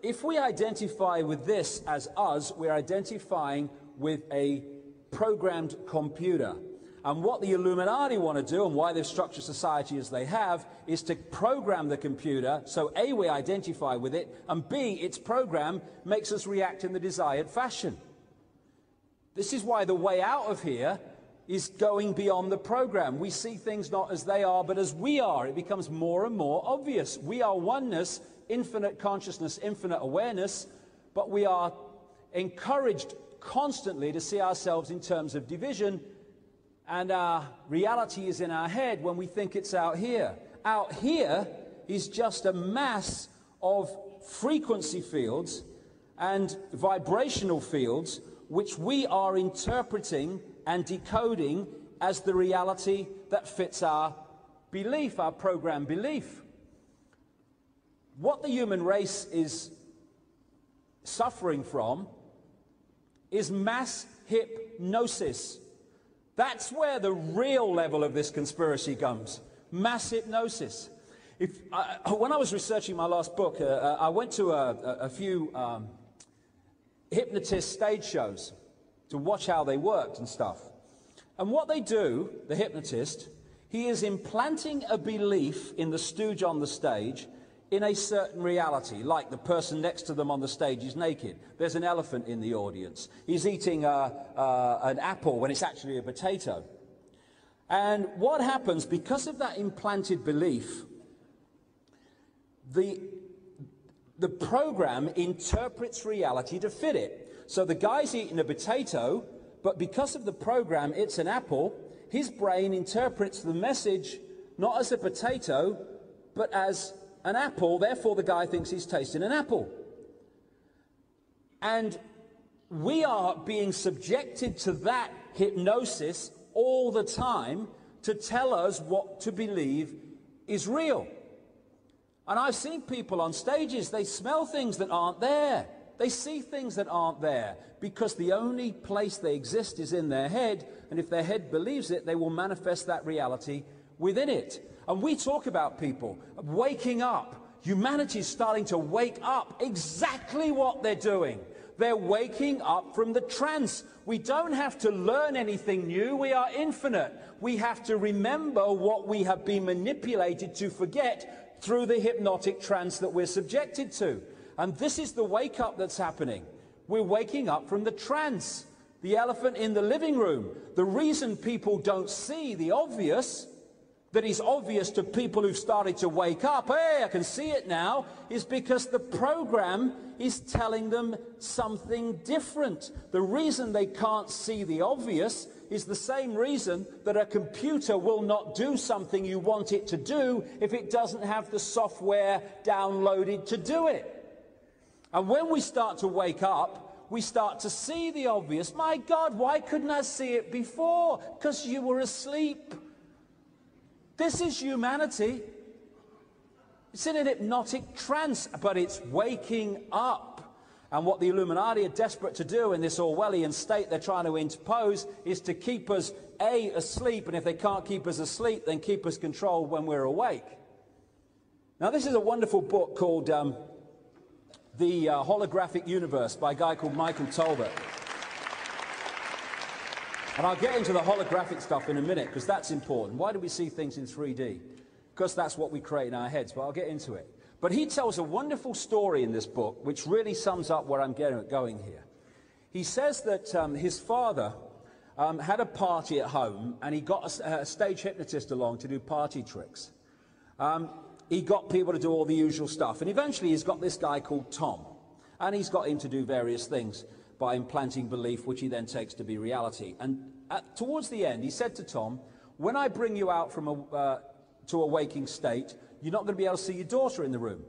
if we identify with this as us, we're identifying with a programmed computer. And what the Illuminati want to do, and why they've structured society as they have, is to program the computer so A, we identify with it, and B, its program makes us react in the desired fashion. This is why the way out of here is going beyond the program. We see things not as they are, but as we are. It becomes more and more obvious. We are oneness, infinite consciousness, infinite awareness, but we are encouraged constantly to see ourselves in terms of division, and our reality is in our head when we think it's out here. Out here is just a mass of frequency fields and vibrational fields which we are interpreting and decoding as the reality that fits our belief, our programmed belief. What the human race is suffering from is mass hypnosis. That's where the real level of this conspiracy comes. Mass hypnosis. When I was researching my last book, I went to a few hypnotist stage shows to watch how they worked and stuff. And what they do, the hypnotist, he is implanting a belief in the stooge on the stage in a certain reality, like the person next to them on the stage is naked. There's an elephant in the audience. He's eating an apple when it's actually a potato. And what happens, because of that implanted belief, the program interprets reality to fit it. So the guy's eating a potato, but because of the program, it's an apple. His brain interprets the message not as a potato, but as an apple. Therefore, the guy thinks he's tasting an apple. And we are being subjected to that hypnosis all the time to tell us what to believe is real. And I've seen people on stages, they smell things that aren't there. They see things that aren't there because the only place they exist is in their head, and if their head believes it, they will manifest that reality within it. And we talk about people waking up. Humanity is starting to wake up. Exactly what they're doing. They're waking up from the trance. We don't have to learn anything new. We are infinite. We have to remember what we have been manipulated to forget through the hypnotic trance that we're subjected to. And this is the wake up that's happening. We're waking up from the trance. The elephant in the living room. The reason people don't see the obvious, that is obvious to people who've started to wake up, hey, I can see it now, is because the program is telling them something different. The reason they can't see the obvious is the same reason that a computer will not do something you want it to do if it doesn't have the software downloaded to do it. And when we start to wake up, we start to see the obvious. My God, why couldn't I see it before? Because you were asleep. This is humanity. It's in an hypnotic trance, but it's waking up. And what the Illuminati are desperate to do in this Orwellian state they're trying to impose is to keep us, A, asleep, and if they can't keep us asleep, then keep us controlled when we're awake. Now, this is a wonderful book called The Holographic Universe by a guy called Michael Tolbert. And I'll get into the holographic stuff in a minute, because that's important. Why do we see things in 3D? Because that's what we create in our heads, but I'll get into it. But he tells a wonderful story in this book, which really sums up where I'm going here. He says that his father had a party at home, and he got a stage hypnotist along to do party tricks. He got people to do all the usual stuff, and eventually he's got this guy called Tom, and he's got him to do various things by implanting belief, which he then takes to be reality. And towards the end, he said to Tom, when I bring you out from to a waking state, you're not going to be able to see your daughter in the room.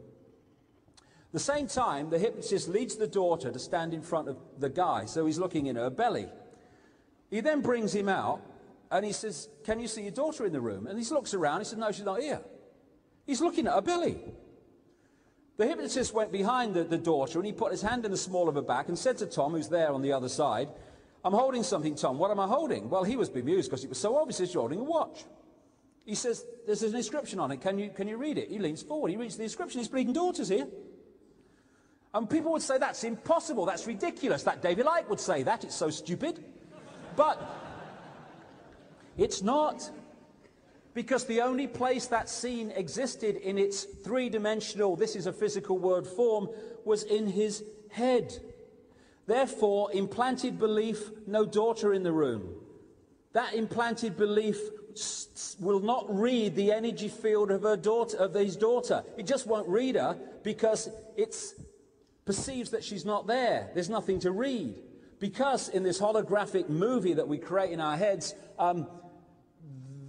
At the same time, the hypnotist leads the daughter to stand in front of the guy, so he's looking in her belly. He then brings him out, and he says, can you see your daughter in the room? And he looks around, he says, no, she's not here. He's looking at her belly. The hypnotist went behind the daughter, and he put his hand in the small of her back and said to Tom, who's there on the other side, I'm holding something, Tom. What am I holding? Well, he was bemused because it was so obvious. He's holding a watch. He says, there's an inscription on it. Can you read it? He leans forward. He reads the inscription. His bleeding daughter's here. And people would say, that's impossible, that's ridiculous. That David Icke would say that, it's so stupid. But it's not. Because the only place that scene existed in its three-dimensional, this is a physical word form, was in his head. Therefore, implanted belief, no daughter in the room. That implanted belief will not read the energy field of his daughter. It just won't read her because it perceives that she's not there. There's nothing to read. Because in this holographic movie that we create in our heads,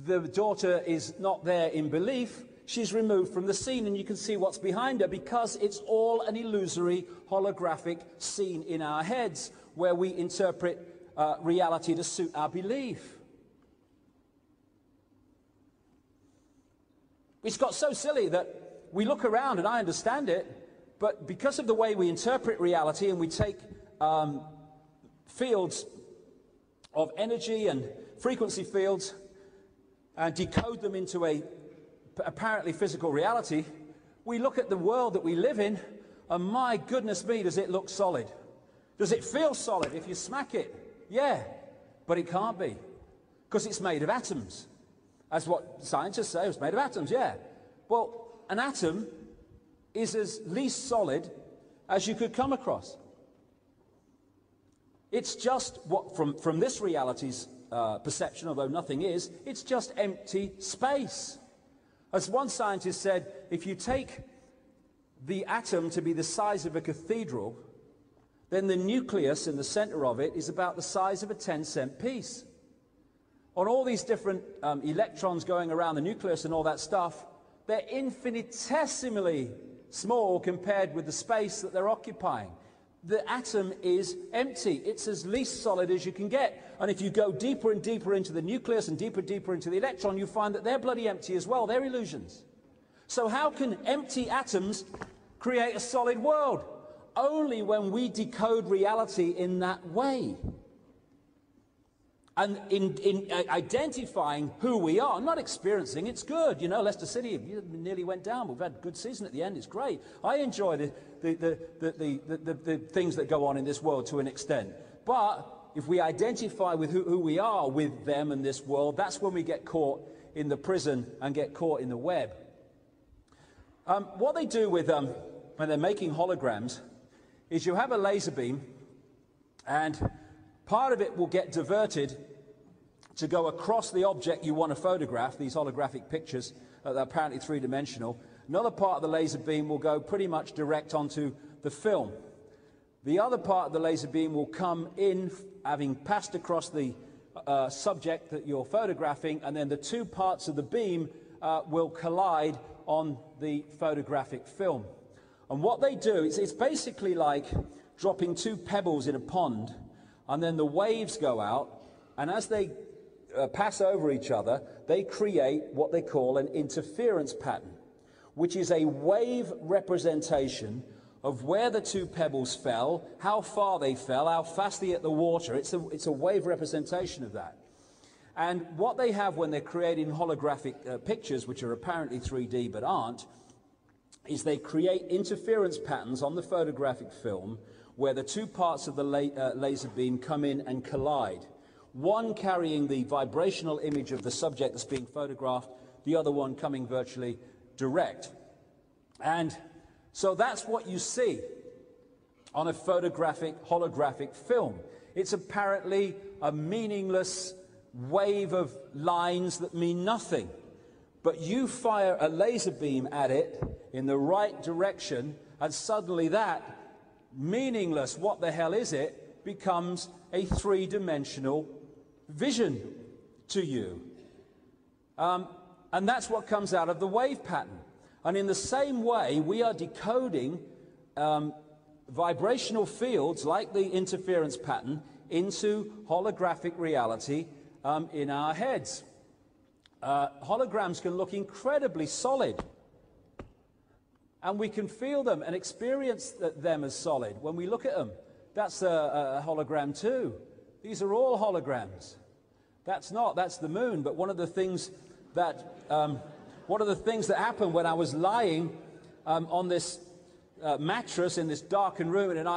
the daughter is not there in belief. She's removed from the scene, and you can see what's behind her because it's all an illusory holographic scene in our heads where we interpret reality to suit our belief. It's got so silly that we look around, and I understand it, but because of the way we interpret reality and we take fields of energy and frequency fields and decode them into a apparently physical reality, we look at the world that we live in, and my goodness me, does it look solid? Does it feel solid if you smack it? Yeah, but it can't be, because it's made of atoms. That's what scientists say, it's made of atoms, yeah. Well, an atom is as least solid as you could come across. It's just what, from this reality's perception, although nothing is, it's just empty space. As one scientist said, if you take the atom to be the size of a cathedral, then the nucleus in the center of it is about the size of a 10-cent piece. On all these different electrons going around the nucleus and all that stuff, they're infinitesimally small compared with the space that they're occupying. The atom is empty. It's as least solid as you can get. And if you go deeper and deeper into the nucleus and deeper and deeper into the electron, you find that they're bloody empty as well. They're illusions. So how can empty atoms create a solid world? Only when we decode reality in that way. And in identifying who we are, not experiencing, it's good. You know, Leicester City nearly went down. We've had a good season at the end. It's great. I enjoy the things that go on in this world to an extent. But if we identify with who we are with them and this world, that's when we get caught in the prison and get caught in the web. What they do with when they're making holograms is you have a laser beam, and part of it will get diverted to go across the object you want to photograph, these holographic pictures that are apparently three-dimensional. Another part of the laser beam will go pretty much direct onto the film. The other part of the laser beam will come in, having passed across the subject that you're photographing, and then the two parts of the beam will collide on the photographic film. And what they do, it's basically like dropping two pebbles in a pond, and then the waves go out, and as they pass over each other, they create what they call an interference pattern, which is a wave representation of where the two pebbles fell, how far they fell, how fast they hit the water. It's a wave representation of that. And what they have when they're creating holographic pictures, which are apparently 3D but aren't, is they create interference patterns on the photographic film where the two parts of the laser beam come in and collide. One carrying the vibrational image of the subject that's being photographed, the other one coming virtually direct. And so that's what you see on a holographic film. It's apparently a meaningless wave of lines that mean nothing. But you fire a laser beam at it in the right direction, and suddenly that meaningless, what the hell is it, becomes a three-dimensional vision to you. And that's what comes out of the wave pattern. And in the same way, we are decoding vibrational fields like the interference pattern into holographic reality in our heads. Holograms can look incredibly solid, and we can feel them and experience them as solid when we look at them. That's a hologram too. These are all holograms. That's the moon. But one of the things that happened when I was lying on this mattress in this darkened room in an